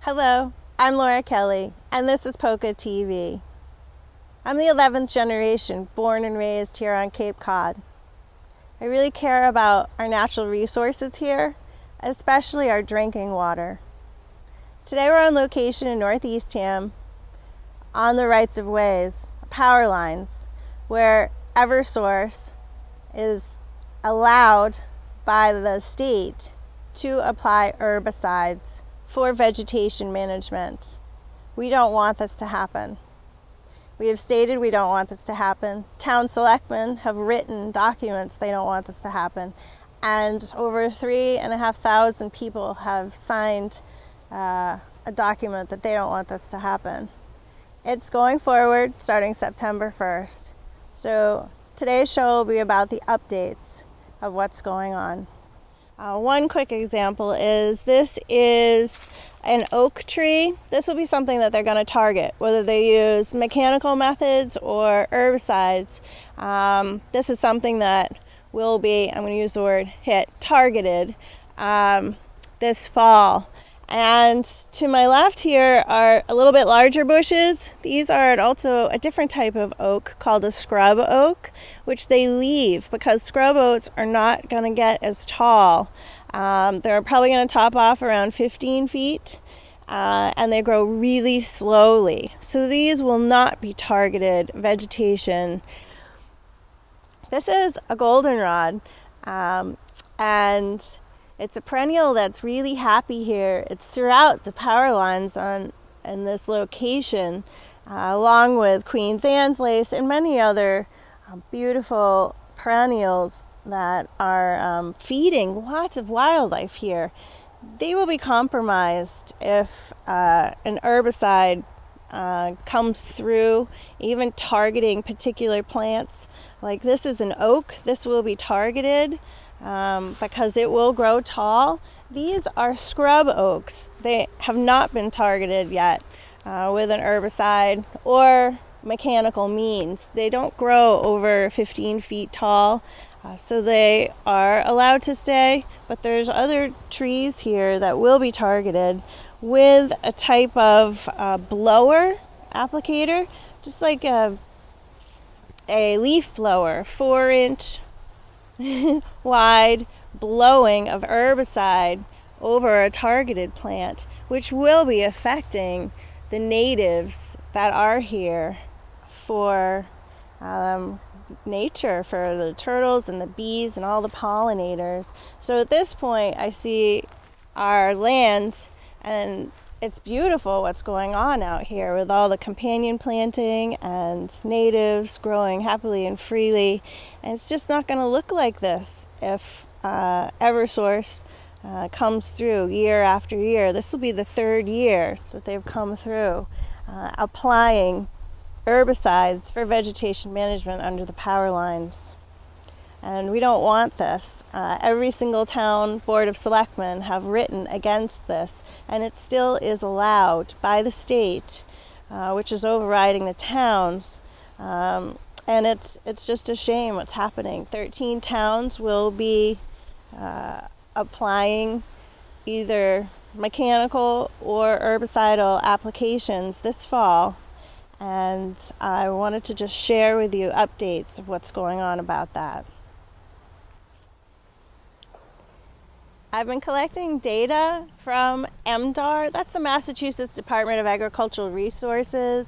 Hello, I'm Laura Kelly, and this is POCA TV. I'm the 11th generation born and raised here on Cape Cod. I really care about our natural resources here, especially our drinking water. Today we're on location in Northeast Ham on the rights of ways, power lines, where Eversource is allowed by the state to apply herbicides for vegetation management. We don't want this to happen. We have stated we don't want this to happen. Town selectmen have written documents they don't want this to happen. And over 3,500 people have signed a document that they don't want this to happen. It's going forward starting September 1st. So today's show will be about the updates of what's going on. One quick example is this is an oak tree. This will be something that they're going to target, whether they use mechanical methods or herbicides. This is something that will be, I'm going to use the word targeted this fall. And to my left here are a little bit larger bushes. These are also a different type of oak called a scrub oak, which they leave because scrub oaks are not going to get as tall. They're probably going to top off around 15 feet and they grow really slowly. So these will not be targeted vegetation. This is a goldenrod and it's a perennial that's really happy here. It's throughout the power lines in this location, along with Queen's Anne's lace and many other beautiful perennials that are feeding lots of wildlife here. They will be compromised if an herbicide comes through, even targeting particular plants. Like this is an oak, this will be targeted. Because it will grow tall. These are scrub oaks. They have not been targeted yet with an herbicide or mechanical means. They don't grow over 15 feet tall, so they are allowed to stay, but there's other trees here that will be targeted with a type of blower applicator, just like a leaf blower, 4-inch wide blowing of herbicide over a targeted plant, which will be affecting the natives that are here for nature, for the turtles and the bees and all the pollinators. So at this point I see our land, and it's beautiful what's going on out here with all the companion planting and natives growing happily and freely. And it's just not going to look like this if Eversource comes through year after year. This will be the third year that they've come through applying herbicides for vegetation management under the power lines. And we don't want this. Every single town board of selectmen have written against this, and it still is allowed by the state, which is overriding the towns. And it's just a shame what's happening. 13 towns will be applying either mechanical or herbicidal applications this fall, and I wanted to just share with you updates of what's going on about that. I've been collecting data from MDAR, that's the Massachusetts Department of Agricultural Resources,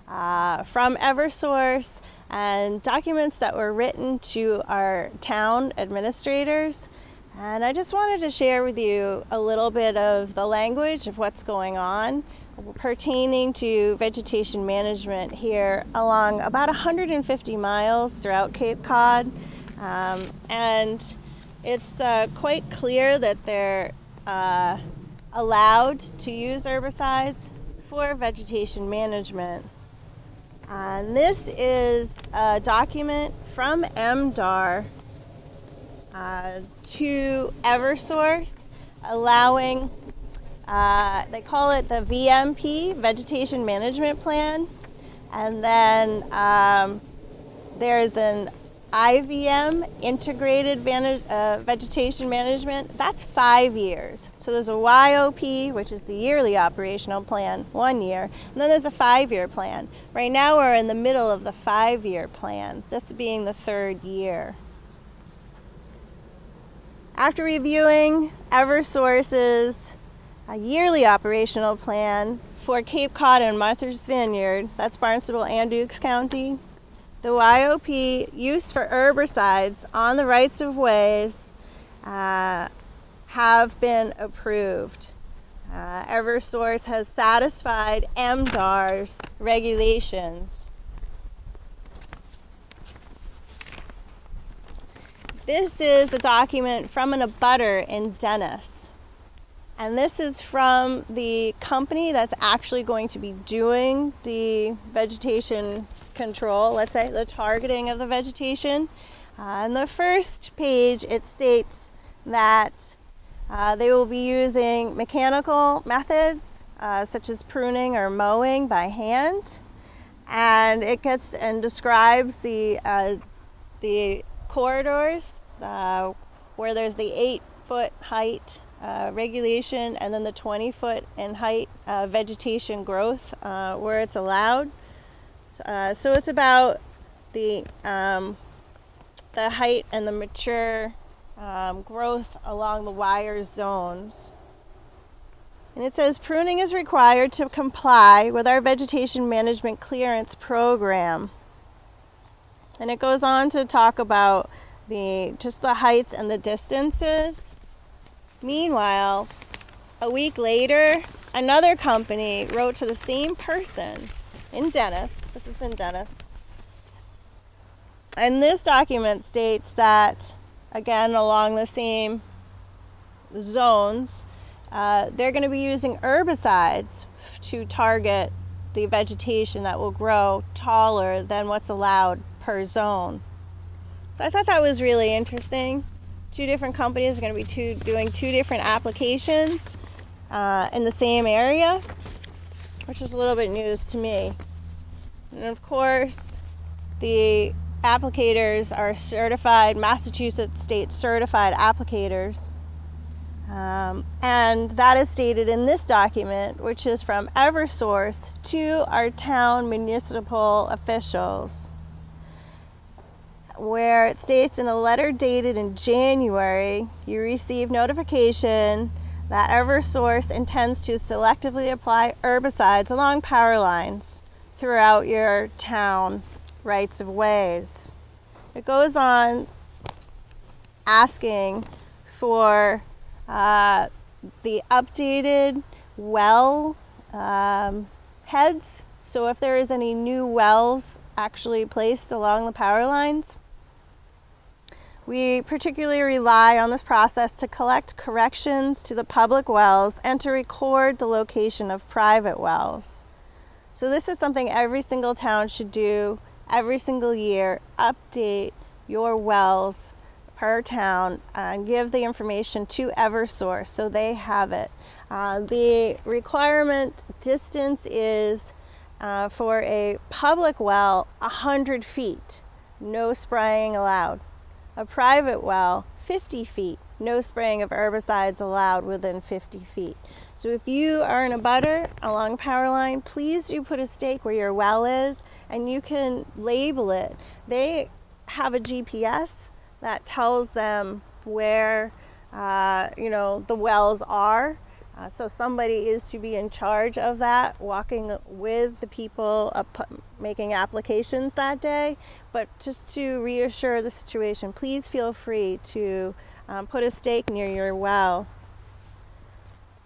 from Eversource, and documents that were written to our town administrators. And I just wanted to share with you a little bit of the language of what's going on pertaining to vegetation management here along about 150 miles throughout Cape Cod. And it's quite clear that they're allowed to use herbicides for vegetation management. And this is a document from MDAR to Eversource allowing, they call it the VMP, Vegetation Management Plan, and then there's an IVM, Integrated Vegetation Management, that's 5 years. So there's a YOP, which is the yearly operational plan, 1 year, and then there's a 5-year plan. Right now we're in the middle of the 5-year plan, this being the 3rd year. After reviewing Eversource's yearly operational plan for Cape Cod and Martha's Vineyard, that's Barnstable and Dukes County, the YOP use for herbicides on the rights of ways have been approved. Eversource has satisfied MDAR's regulations. This is a document from an abutter in Dennis. And this is from the company that's actually going to be doing the vegetation control, let's say the targeting of the vegetation. On the first page it states that they will be using mechanical methods such as pruning or mowing by hand, and it gets and describes the corridors where there's the 8-foot height regulation and then the 20-foot in height vegetation growth where it's allowed. So it's about the height and the mature growth along the wire zones. And it says pruning is required to comply with our vegetation management clearance program. And it goes on to talk about just the heights and the distances. Meanwhile, a week later, another company wrote to the same person in Dennis. This is in Dennis. And this document states that, again, along the same zones, they're going to be using herbicides to target the vegetation that will grow taller than what's allowed per zone. So I thought that was really interesting. 2 different companies are going to be doing 2 different applications in the same area, which is a little bit news to me. And of course, the applicators are certified, Massachusetts state certified applicators. And that is stated in this document, which is from Eversource to our town municipal officials, where it states in a letter dated in January, you receive notification that Eversource intends to selectively apply herbicides along power lines throughout your town rights of ways. It goes on asking for the updated well heads. So if there is any new wells actually placed along the power lines, we particularly rely on this process to collect corrections to the public wells and to record the location of private wells. So this is something every single town should do every single year. Update your wells per town and give the information to Eversource so they have it. The requirement distance is for a public well 100 feet, no spraying allowed. A private well, 50 feet, no spraying of herbicides allowed within 50 feet. So if you are in a abutter along power line, please do put a stake where your well is, and you can label it. They have a GPS that tells them where the wells are. So somebody is to be in charge of that, walking with the people making applications that day. But just to reassure the situation, please feel free to put a stake near your well.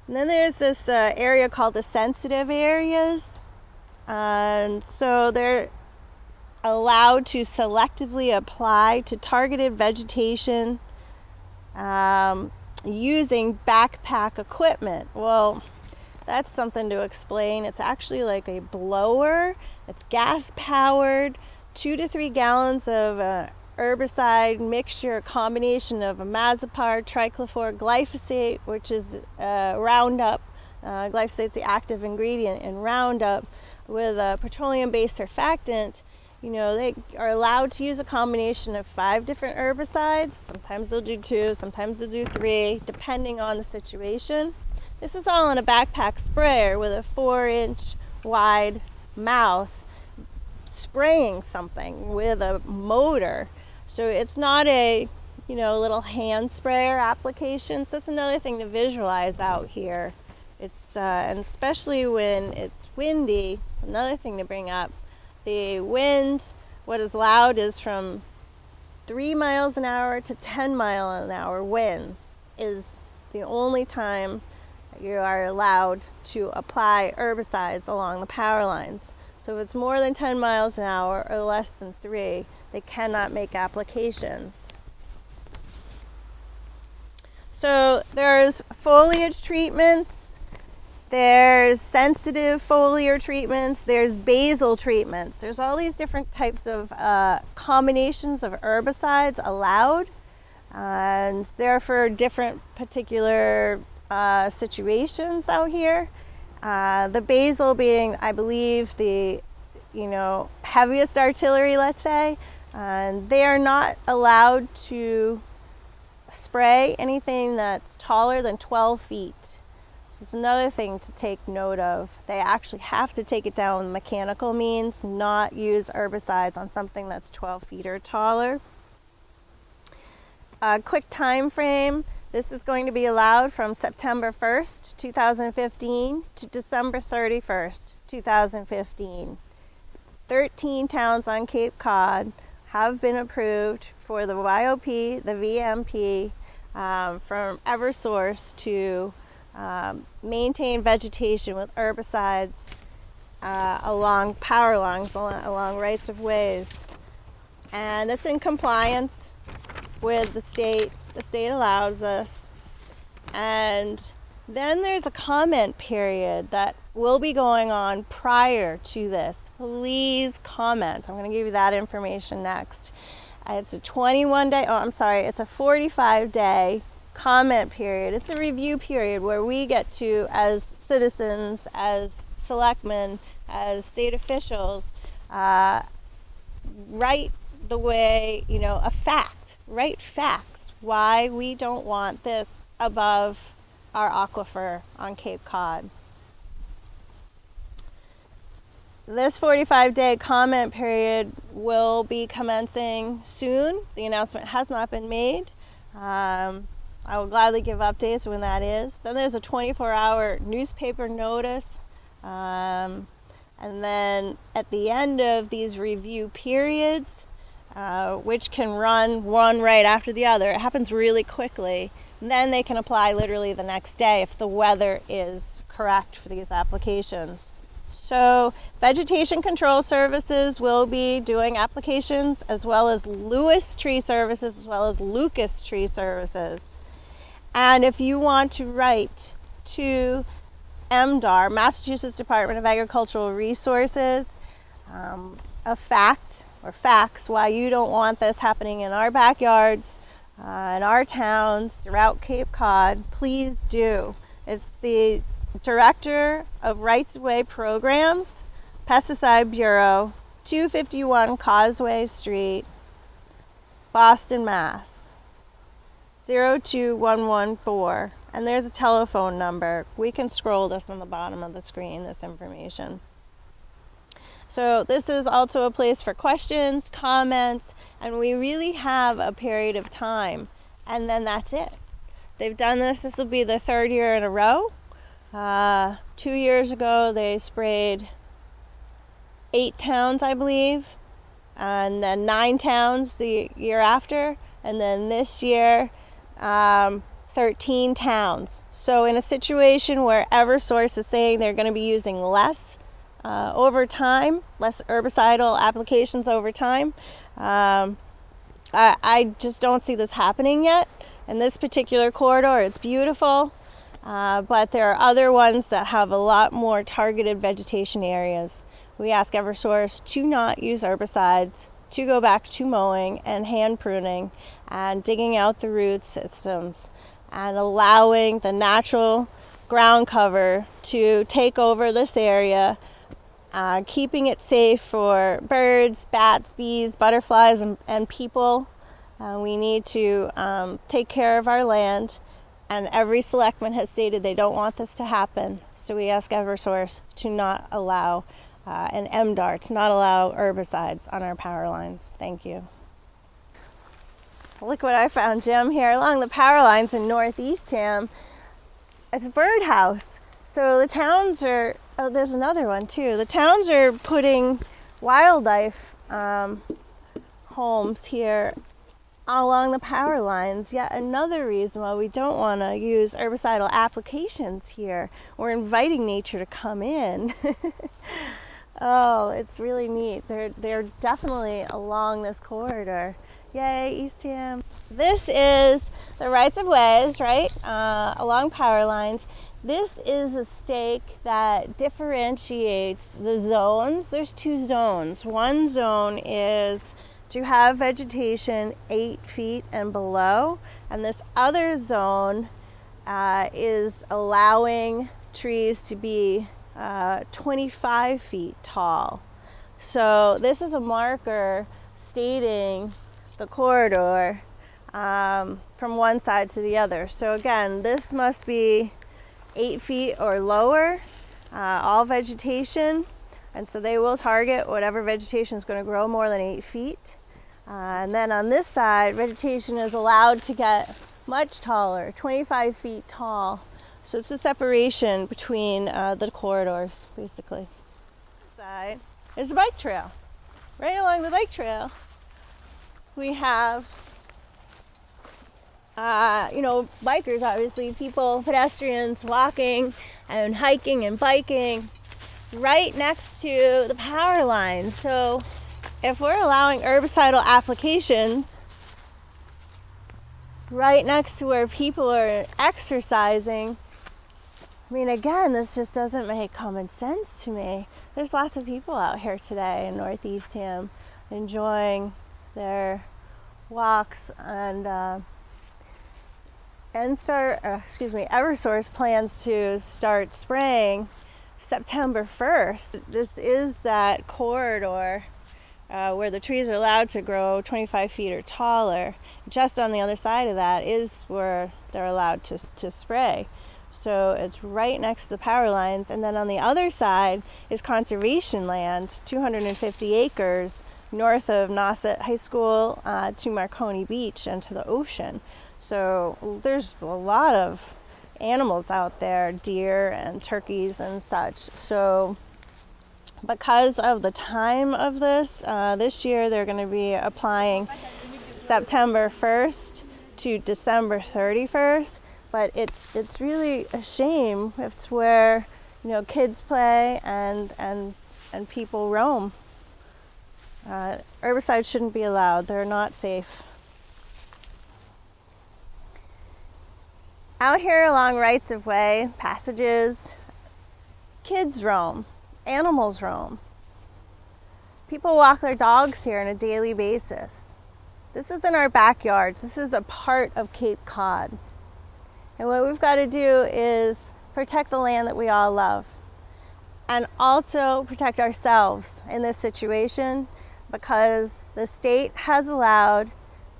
And then there's this area called the sensitive areas. And so they're allowed to selectively apply to targeted vegetation using backpack equipment. Well, that's something to explain. It's actually like a blower. It's gas powered, 2 to 3 gallons of herbicide mixture, a combination of imazapar, triclofor, glyphosate, which is Roundup. Glyphosate's the active ingredient in Roundup, with a petroleum-based surfactant, They are allowed to use a combination of 5 different herbicides. Sometimes they'll do 2, sometimes they'll do 3, depending on the situation. This is all in a backpack sprayer with a 4-inch wide mouth, spraying something with a motor. So it's not a little hand sprayer application. So that's another thing to visualize out here. It's and especially when it's windy, another thing to bring up. The wind, what is allowed is from 3 miles an hour to 10 mile an hour winds is the only time you are allowed to apply herbicides along the power lines. So if it's more than 10 miles an hour or less than 3, they cannot make applications. So there's foliage treatments, there's sensitive foliar treatments, there's basal treatments. There's all these different types of combinations of herbicides allowed, and they're for different particular situations out here. The basal being, I believe, the heaviest artillery, let's say, and they are not allowed to spray anything that's taller than 12 feet. So it's another thing to take note of. They actually have to take it down with mechanical means, not use herbicides on something that's 12 feet or taller. Quick time frame. This is going to be allowed from September 1st, 2015 to December 31st, 2015. 13 towns on Cape Cod have been approved for the YOP, the VMP, from Eversource to maintain vegetation with herbicides along power lines, along rights of ways. And it's in compliance with the state. The state allows us. And then there's a comment period that will be going on prior to this. Please comment. I'm going to give you that information next. It's a 21-day, it's a 45-day comment period. It's a review period where we get to, as citizens, as selectmen, as state officials, write the way, write facts why we don't want this above our aquifer on Cape Cod. This 45-day comment period will be commencing soon. The announcement has not been made. I will gladly give updates when that is. Then there's a 24-hour newspaper notice. And then at the end of these review periods, which can run one right after the other, it happens really quickly, and then they can apply literally the next day if the weather is correct for these applications. So Vegetation Control Services will be doing applications, as well as Lewis Tree Services, as well as Lucas Tree Services. And if you want to write to MDAR, Massachusetts Department of Agricultural Resources, a fact or facts why you don't want this happening in our backyards, in our towns, throughout Cape Cod, please do. It's the Director of Rights of Way Programs, Pesticide Bureau, 251 Causeway Street, Boston, Mass. 02114. And there's a telephone number. We can scroll this on the bottom of the screen, this information. So this is also a place for questions, comments, and we really have a period of time, and then that's it. They've done this. This will be the 3rd year in a row. 2 years ago, they sprayed 8 towns, I believe, and then 9 towns the year after, and then this year, 13 towns. So in a situation where Eversource is saying they're going to be using less over time, less herbicidal applications over time, I just don't see this happening yet. In this particular corridor, it's beautiful. But there are other ones that have a lot more targeted vegetation areas. We ask Eversource to not use herbicides, to go back to mowing and hand pruning and digging out the root systems and allowing the natural ground cover to take over this area keeping it safe for birds, bats, bees, butterflies, and people. We need to take care of our land, and every selectman has stated they don't want this to happen. So we ask Eversource to not allow an MDAR, to not allow herbicides on our power lines. Thank you. Look what I found, Jim, here along the power lines in Northeast Ham. It's a birdhouse. So the towns are, oh, there's another one too. The towns are putting wildlife homes here along the power lines. Yet another reason why we don't want to use herbicidal applications here. We're inviting nature to come in. Oh, it's really neat. They're definitely along this corridor. Yay, East Ham. This is the rights of ways, right, along power lines. This is a stake that differentiates the zones. There's two zones. One zone is to have vegetation 8 feet and below, and this other zone is allowing trees to be 25 feet tall. So this is a marker stating the corridor from one side to the other. So again, this must be 8 feet or lower, all vegetation, and so they will target whatever vegetation is going to grow more than 8 feet. And then on this side, vegetation is allowed to get much taller, 25 feet tall. So it's a separation between the corridors, basically. This side is the bike trail. Right along the bike trail, we have bikers, obviously, people, pedestrians walking and hiking and biking right next to the power lines. So if we're allowing herbicidal applications right next to where people are exercising, I mean, again, this just doesn't make common sense to me. There's lots of people out here today in Northeast Ham enjoying their walks, and Eversource plans to start spraying September 1st. This is that corridor where the trees are allowed to grow 25 feet or taller. Just on the other side of that is where they're allowed to spray. So it's right next to the power lines, and then on the other side is conservation land, 250 acres north of Nauset High School to Marconi Beach and to the ocean. So there's a lot of animals out there, deer and turkeys and such. So because of the time of this, this year they're going to be applying September 1st to December 31st. But it's really a shame. It's where, you know, kids play and people roam. Herbicides shouldn't be allowed. They're not safe. Out here along rights of way, passages, kids roam, animals roam. People walk their dogs here on a daily basis. This isn't our backyards. This is a part of Cape Cod. And what we've got to do is protect the land that we all love, and also protect ourselves in this situation, because the state has allowed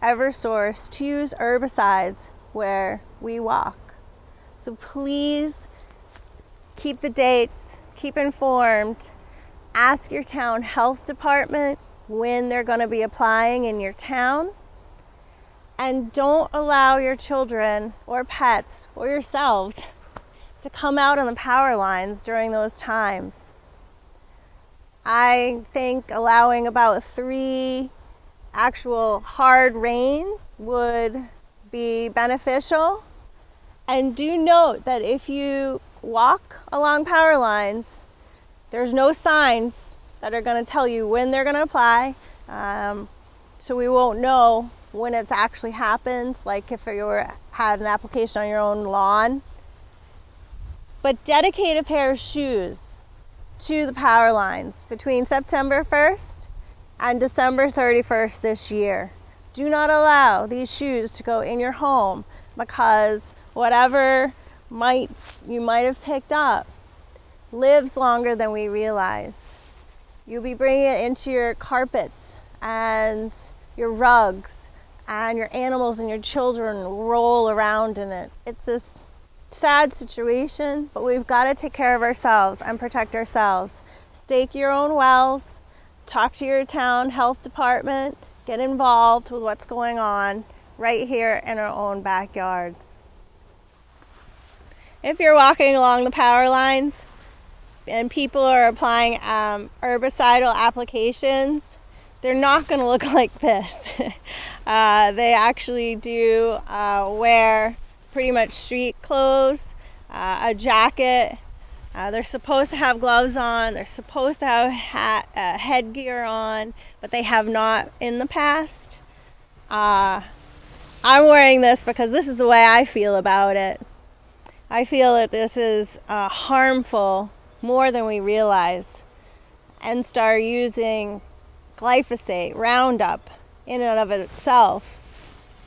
Eversource to use herbicides where we walk. So please keep the dates, keep informed, ask your town health department when they're going to be applying in your town, and don't allow your children or pets or yourselves to come out on the power lines during those times. I think allowing about 3 actual hard rains would be beneficial. And do note that if you walk along power lines, there's no signs that are going to tell you when they're going to apply, so we won't know when it's actually happened, like if you had an application on your own lawn. But dedicate a pair of shoes to the power lines between September 1st and December 31st this year. Do not allow these shoes to go in your home, because whatever you might have picked up lives longer than we realize. You'll be bringing it into your carpets and your rugs, and your animals and your children roll around in it. It's this sad situation, but we've got to take care of ourselves and protect ourselves. Stake your own wells, talk to your town health department, get involved with what's going on right here in our own backyards. If you're walking along the power lines and people are applying herbicidal applications, they're not going to look like this. They actually do wear pretty much street clothes, a jacket. They're supposed to have gloves on. They're supposed to have headgear on, but they have not in the past. I'm wearing this because this is the way I feel about it. I feel that this is harmful more than we realize. NSTAR using glyphosate, Roundup, in and of itself,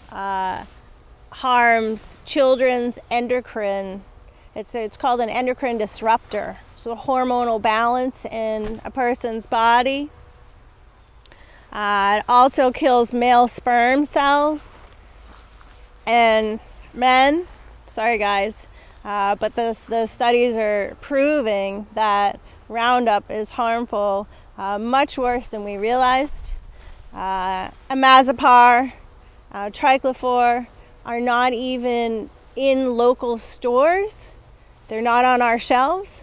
harms children's endocrine. It's called an endocrine disruptor. So the hormonal balance in a person's body. It also kills male sperm cells and men. Sorry guys, but the studies are proving that Roundup is harmful, much worse than we realized. Imazapar, triclofor are not even in local stores. They're not on our shelves.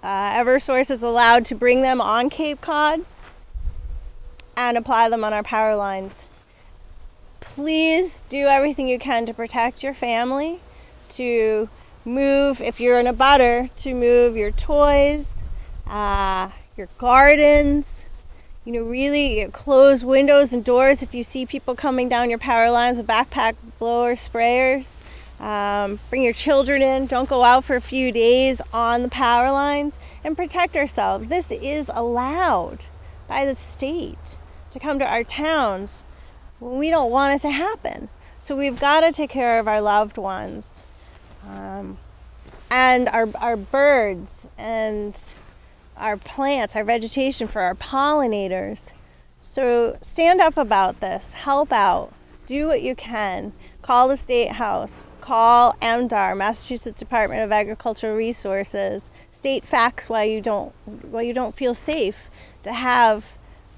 Eversource is allowed to bring them on Cape Cod and apply them on our power lines. Please do everything you can to protect your family, to move, if you're in a butter, to move your toys, your gardens, really close windows and doors if you see people coming down your power lines with backpack blowers, sprayers. Bring your children in. Don't go out for a few days on the power lines, and protect ourselves. This is allowed by the state to come to our towns when we don't want it to happen. So we've got to take care of our loved ones, and our birds and our plants, our vegetation, for our pollinators. So stand up about this, help out, do what you can. Call the State House, call MDAR, Massachusetts Department of Agricultural Resources. State facts why you don't feel safe to have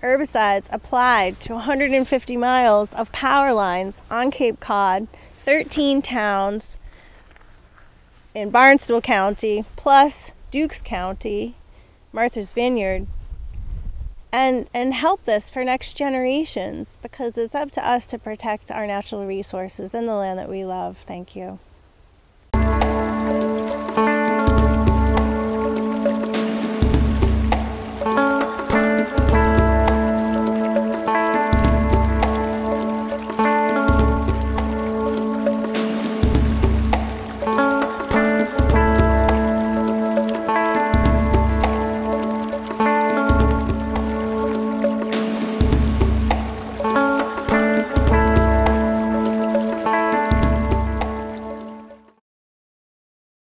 herbicides applied to 150 miles of power lines on Cape Cod, 13 towns in Barnstable County, plus Dukes County, Martha's Vineyard, and help this for next generations, because it's up to us to protect our natural resources and the land that we love. Thank you.